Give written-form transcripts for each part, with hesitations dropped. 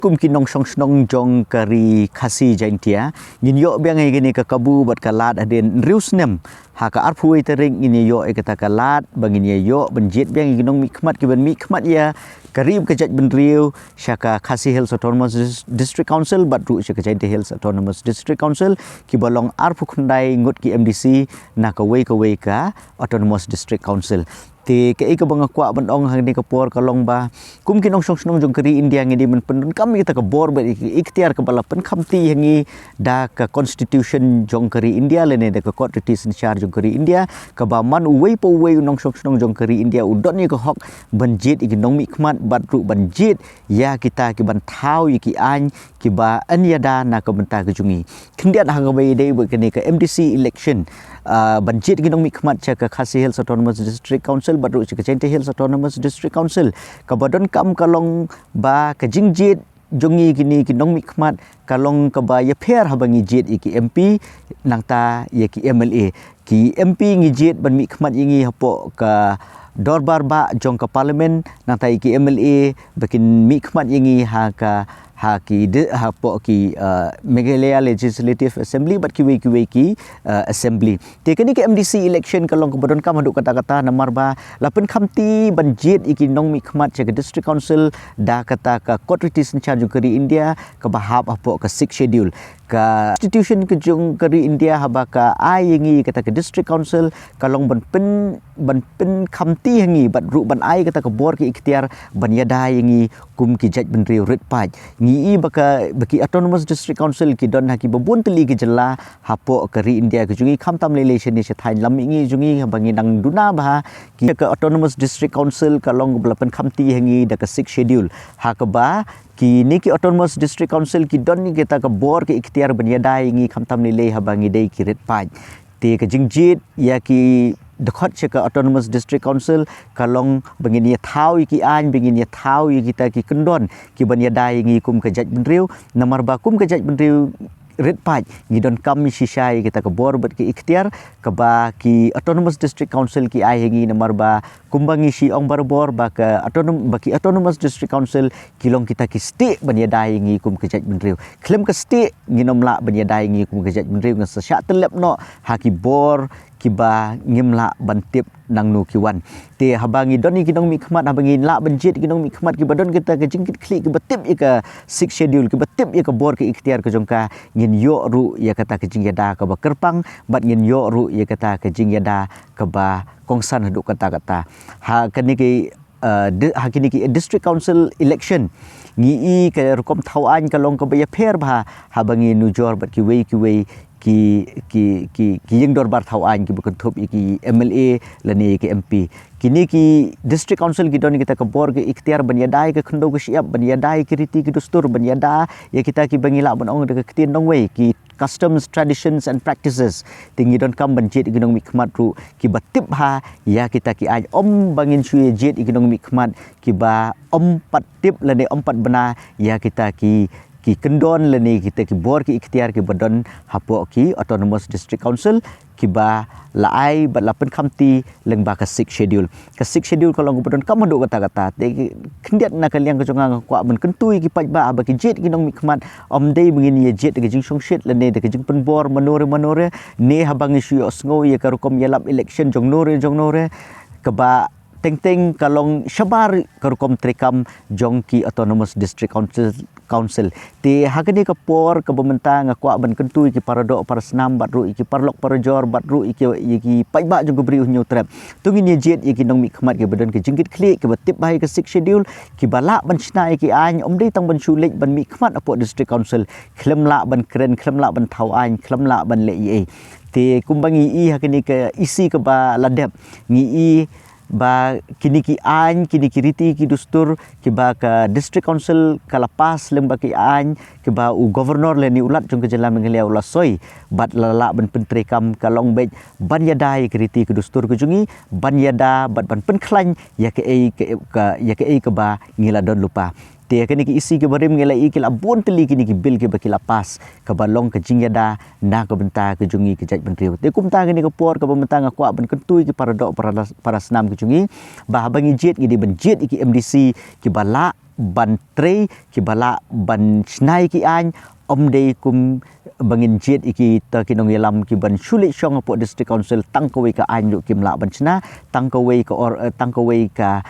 kum kinong song jong kari khasi jaintia ngin yo biang gini ka kabu bat kalat aden riusnem ha ka arpui tering ini yo e kata kalat bangin yo benjit biang ginong mikmat ki ben mikmat ya karib ke jaj benriu syaka khasi hills autonomous district council bat ru syaka jaintia hills autonomous district council ki bolong arpu khundai ngut ki mdc na ka wei ka autonomous district council ti ke ka bang kwa ban ong hang ni ka por ka long ba kum kinong song jong kari india ngi di men pen kam kita ka bor ba ikhtiar ka bala pen khamti hangi da ka constitution jong kari india le ne da ka court treaty charge jong kari india ka ba man uwei po uwei nong song jong kari india udon ni ka hok banjit iki nong mi khmat bat ru banjit ya kita ki ban thau ki an ki ba anya da na ka benta ka jungi khindiat ha ga bai dei ba ni ka mdc election banjit ki nong mi khmat cha ka khasi hills autonomous district council baru ke JHADC Hills Autonomous District Council kabadon kam kalong ba ka jingjit jongi kini kinong mikmat kalong ka ba ya pher habangi jit iki MP nangta ya ki MLA ki MP ngi jit ban mikmat ingi hapo ka dorbar ba jong ka parliament nangta iki MLA bakin mikmat ingi ha ki hapo ki Meghalaya Legislative Assembly bat ki ki assembly te kani ke MDC election kalong kabadon kam haduk kata-kata namar ba lapen khamti banjit iki nong mi khmat che district council da kata ka court treaty charge kari india ka bahap hapo ka 6 schedule ka constitution ke jong kari india haba ka ai ngi kata ke district council kalong ban pen khamti hangi bat ru ban ai kata ka bor ki ikhtiar ban yada ngi kum ki jaj ben riu rit paj ngi baki autonomous district council ki don haki babun teli ki jela hapo kari india ki jungi khamtam relation ni chathai lam ngi jungi bangi nang duna ba ki ka autonomous district council kalong belapan khamti hangi da ka 6 schedule ha ka ba ki ni ki autonomous district council ki don ni kita ka bor ki ikhtiar banyadai ngi khamtam ni le habangi dei ki rit paj te ka jingjit ya ki dkhot cheka autonomous district council kalong bangin ya thau ki an bangin ya thau kita ki kendon ki banyadai ngi kum ka jaj benriu namar ba kum ka jaj benriu red paj ngidon kam shisai kita ke bor bet ki ikhtiar ke ba ki autonomous district council ki ai hengi namar ba kumbangi si ong barbor ba ke autonomous district council kilong kita ki stik banyadai ngi kum ke jaj benriu klem ke stik nginom la banyadai ngi kum ke jaj benriu ngas syak telep no haki bor kiba ngimla bantip nang nu kiwan te habangi doni kinong mi khmat habangi la banjit kinong mi khmat ki badon kita ke jingkit klik ki batip ika 6 schedule ki batip ika bor ki ikhtiar ke jongka ngin yo ru ya kata ke jingyada ka ba kerpang bat ngin yo ru ya kata ke jingyada ka ba kongsan haduk kata-kata ha kani ki hakini ki district council election ngi ke rukom thawan kalong ka ba ya pher ba habangi nujor bat ki wei ki yang dorbar thawan ki bukan thop ki MLA lani ki MP kini ki district council ki don kita ke bor ki ikhtiar banyadai ke khndo ke siap banyadai ki riti ki dustur banyada ya kita ki bangila bon ong de ke tin dong wei ki customs traditions and practices tinggi don kam banjit ginong mikmat ru ki batip ha ya kita ki aj om bangin sui jet ginong mikmat ki ba om pat tip lani om pat bana ya kita ki kendon leni kita ki bor ki ikhtiar ki badon hapo ki autonomous district council ki ba laai bat lapen khamti leng ba ka 6 schedule kalau badon kam do kata-kata te kendiat na kaliang ka jonga kwa ben kentui ki paidbah ba ki jet ki nong mikmat om dei bengin ye jet ke jing song shit leni de ke jing pen bor manore ne habang isu osngo ye ka rukom yalap election jong nore ka ba teng kalong syabar karukom trekam jongki autonomous district council te hakani ka por ka bementang akwa ban kentui ki paradok para senam bat ru iki parlok parajor bat ru iki paidbah jong beri unyu trap tungin ye jet iki nong mi khmat ki badan ki jingkit klik ki batip bai ka 6 schedule ki balak ban chna ki an om dei tang ban sulik ban mi khmat apo district council klem la ban kren klem la ban thau an klem la ban le e te kumbangi i hakani ka isi ka ba ladep ngi i ba kini ki an kini ki riti ki dustur ki ba ka district council kala pas lem ba ki an ki ba u governor le ni ulat jong ke jela Meghalaya ulas soi bat lala ban pentre kam kalong bej ban yadai ki riti ki dustur ke jungi ban yada bat ban penklan ya ke ba ngila don lupa te kini ki isi ke barim ngelai ki labun teli kini ki bil ke baki lapas ke balong ke jingyada na ke benta ke jungi ke jaj bentriu te kumta kini ke por ke bentang akwa ben kentui ki paradok para senam ke jungi bah bangi jet ki di benjet ki MDC ki bala ban tre ki balak ban snai ki an dei kum bangin jied iki ta kinong yalam ki ban sulit syong apok district council tangkawai ka an yu kim la ban chna tangkawai ka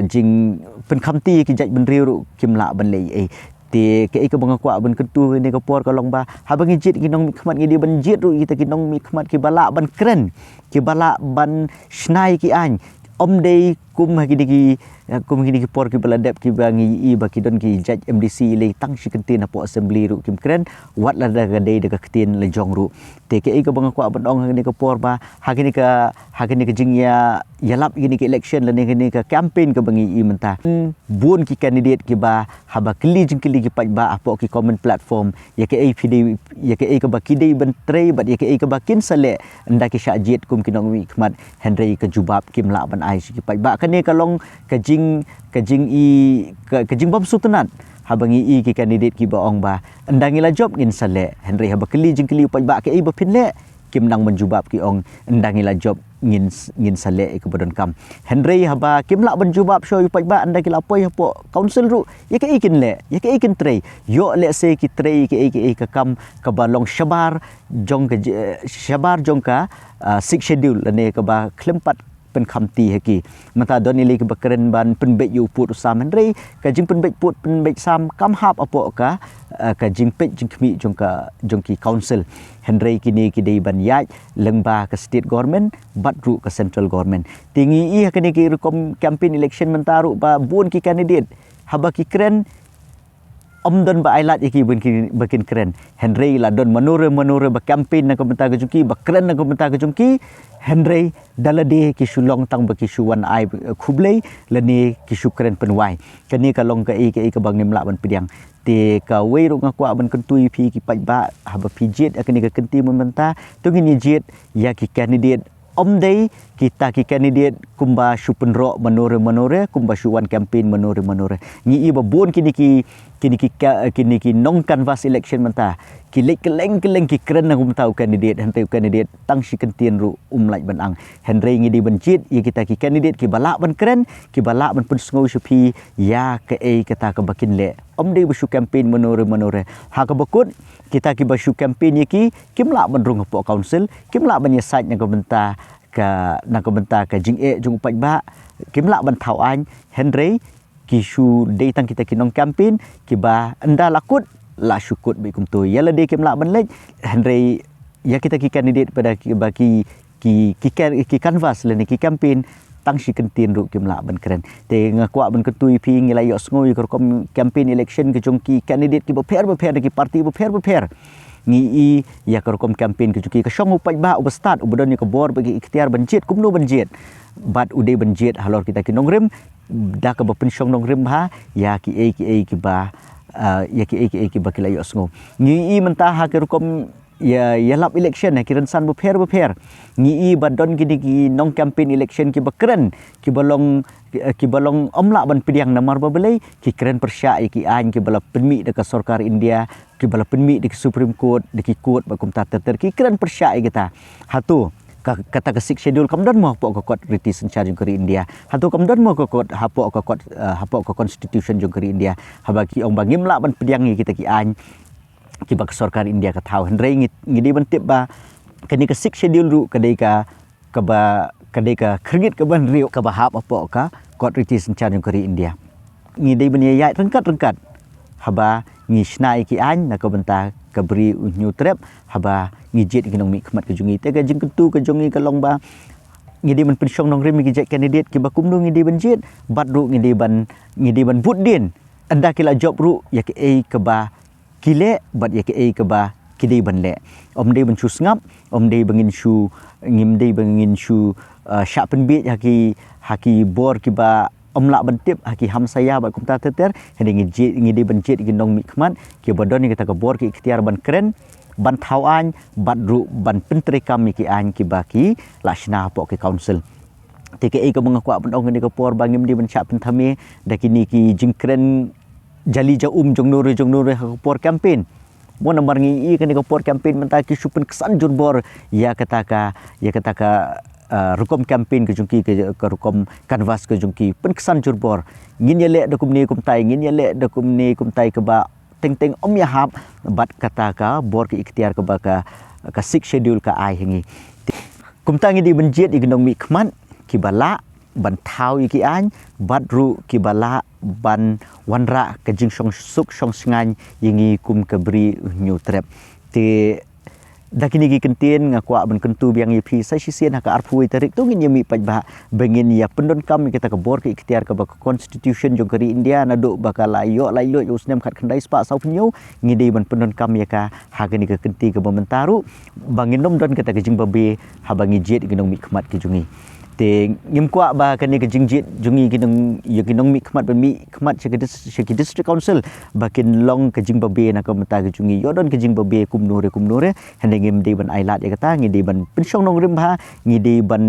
jing pen khamti ki jaj ban riu kim la ban lei ti ke ka bang kwa ban kentu ni ka por ka long ba ha bang jied kinong khmat ngi di ban jied ru kita kinong mi khmat ki balak ban kren ki balak ban snai ki an dei kum hagi por ki baladap ki bangi ba ki don ki judge MDC le tang si kentin apo assembly ru kim kren wat la da dei de ka ketin le jong ru te ke ka bang kwa ban ong hagi ka por ba hagi ka jing ya yalap gini ki election le ni ka campaign ka bangi menta bun ki candidate ki ba haba kli jingkili ki paidbah apo ki common platform ya ke ka ba ki dei ban tre ba ya ke ka ba kin sale nda ki sha jied kum kinong mi khmat Henry ka jubab kim la ban ai si ki paidbah kan ni kalong ka jing bam sutenat habangi ki candidate ki baong ba endangi la job ngin sale Henry haba keli jingkeli paidbah ke ba pinle kim nang menjubab ki ong endangi la job ngin sale ke badon kam Henry haba kim la menjubab show paidbah anda ki lapoi hapo council ru ya ke kin le ya ke kin tre yo le se ki tre ke kam ka balong shabar jong ka six schedule ne ka ba klempat pen khamti haki mata don ile ke bakren ban penbek yu put usam Henry ka jing penbek put penbek sam kam hap apo ka jing pek jing khmi jong ki council Henry kini ki dei ban yaj lengba ke state government batru ke central government tingi kini ki rekom campaign election mentaru ba bun ki candidate haba ki kren don ba ailat iki bakin keren Henry la don manure ba campaign na komentar kejungki ba keren na komentar kejungki Henry dalade ki sulong tang ba ki suwan ai khublei lani ki sukren penwai kani ka long ka ka bang nimla ban pidiang te ka wei ru ngakwa ban kentui pi ki paidbah haba pi jied akani ka kenti mementa tungin ni jied ya ki candidate dei kita ki candidate kumba supenro manore kumba suwan campaign manore ni iba bon kini ki nong canvas election menta ki lek keleng ki keren na kum tau candidate tang si kentien ru umlaj ban ang Henry ngi di benjit ya kita ki candidate ki balak ban keren ki balak ban pun sngau supi ya ke kata ke bakin le dei basu campaign manore ha ka bakut kita ki basu campaign ki kimlak ban rung pok council kimlak ban yesaj na komentar ka jing jung paidbah kimlak ban thau an Henry ki su dei tang kita kinong campaign ki ba anda lakut la syukut bi kum tu yala de kimlak ban lej Henry ya kita ki candidate pada ki canvas le ni ki campaign tang si kentin ru kimlak ban keren te ngakwa ban ketui pi ngilai yo sngo ko campaign election ke jong ki candidate ki beper ki parti beper ngi ya korkom campaign ke juki ke song paidbah ubestat ubodon ke bor bagi ikhtiar banjit kumno banjit bat ude banjit halor kita ki nongrim da ke pensiong nongrim ha ya ki ba ya ki ba kilayo sngo ngi mentah ha ke korkom ya lap election ki rensan beper ngi badon ki nong campaign election ki bakren ki balong omlak ban pidiang namar babelai ki keren persya ki an ki bala penmi dekat sarkar India ki bala penmi di Supreme Court di court bakum tater ki keren persya kita hatu kata ke six schedule kamdon mo pok kot British charge keri India hatu kamdon mo kot hapok ke constitution jong keri India habaki ong bangim lak ban pidiang kita ki an ki bak sarkar India ka thau Henry ngidi ban tip ba kani ke six schedule ru kadai ka kredit ke ban riu ka bahap apa ka kot British charge keri India ngidi ban yai rengkat haba ngi snai ki an na ka benta ka beri new trap haba ngi jet kinong mi khmat ke jungi te ka jingkyntu ke jungi ka long ba ngidi ban pensiong nong rim ki jet candidate ki bakum nu ngidi ban jet bat ru ngidi ban but din anda kila job ru ya ke ke ba kile bat ya ke ba kidei ban le dei ban chu ngap dei bangin shu bangin shu syak penbit haki bor ki ba omlak ban tip haki ham saya ba kum ta ter hedi ngi ban jet ki nong mi khmat ki bodon ni kita ka bor ki ikhtiar ban keren ban thau an bat ru ban pentre kam ki an ki ba ki lashna pok ki council TKA ka mga kwa ban ong ni ka por bangim di ban syak pen thame dakini ki jingkren jali jaum jong nure por campaign mo namar ngi kan ko por campaign menta ki supen kesan jun bor ya kata ka rukom campaign ke jungki ke rukom canvas ke jungki penkesan jurbor ngin yele dokum ni kumtai ngin yele dokum ni kumtai ke ba teng om ya hap bat kata ka bor ke ikhtiar ke ba ka 6 schedule ka ai hingi kumtai ngi di benjet ignong mi khmat ki bala ban thau iki an bat ru ki bala ban wanra ke jing song suk song sngan yingi kum ke bri nyu trap te dakini gi kentien ngakwa ban kentu biang yipi sai sisian haka arpui tarik tu ngin yemi pajba bengin ya pendon kam kita ke bor ke ikhtiar ke bak constitution jong kari India na do bakal layo usnem khat khandai spa sau penyu ngide ban pendon kam ya ka hagani ke kenti ke bamentaru bangin nom don kata ke jing babe habangi jied ginong mi khmat ke jungi te ngim kwa ba kani ke jing jied jungi ginong ya ginong mi khmat ban mi khmat sheki district council bakin long ke jing babe na ka mata ke jungi yodon ke jing babe kumnure hande ngim de ban ailat ya kata ngide ban pensyong nong rim ba ngide ban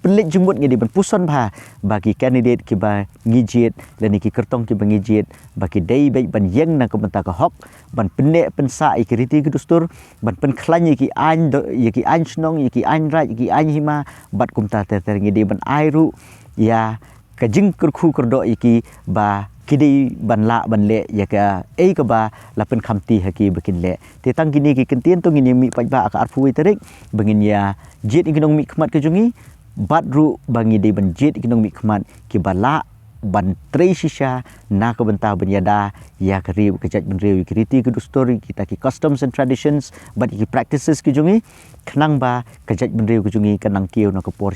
pelit jumut ngide ban puson ba bagi candidate ki ba ngijiet dan ki kertong ki ba ngijiet bagi dai baik ban yeng na ka mata ka hok ban pendek pensa ikriti ke dustur ban pen khlan ki an ki an snong ki an raj ki an hima bat kumta ter ngide ban airu ya ka jing kurkhu kurdo iki ba kidi ban la ban le ya ka ka ba la pen khamti haki bakin le te tang kini ki kentien to ngini mi pajba aka arfui tarik bangin ya jied ignong mi khmat ke jungi badru bangi de ban jied ignong mi khmat ki bala ban trei shisha na ka banta banyada ya kari kejat ban rewi kriti ke story kita ki customs and traditions but ki practices ki jungi khnang ba kejat ban rewi ke jungi kanang kieu na kapor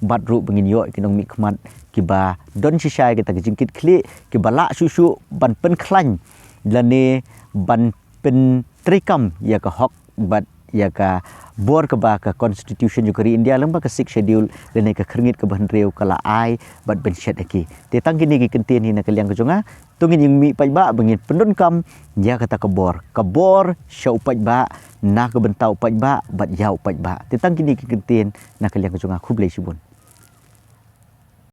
badru bangin yo ignong mi khmat ki ba don shisha kita ke jingkit kli ki bala susu ban pen khlan lane ban pen trikam ya ka hok bat ya ka bor ke ba ka constitution jukari India lamba ka 6 schedule lane ka khringit ke ban reu kala ai bat ben shet aki te tang kini ki kentien hina kaliang kejonga tungin yang mi pajba bangin pendon kam ya kata ke bor syau pajba na ke bentau pajba bat yau pajba te tang kini ki kentien na kaliang kejonga khublei sibun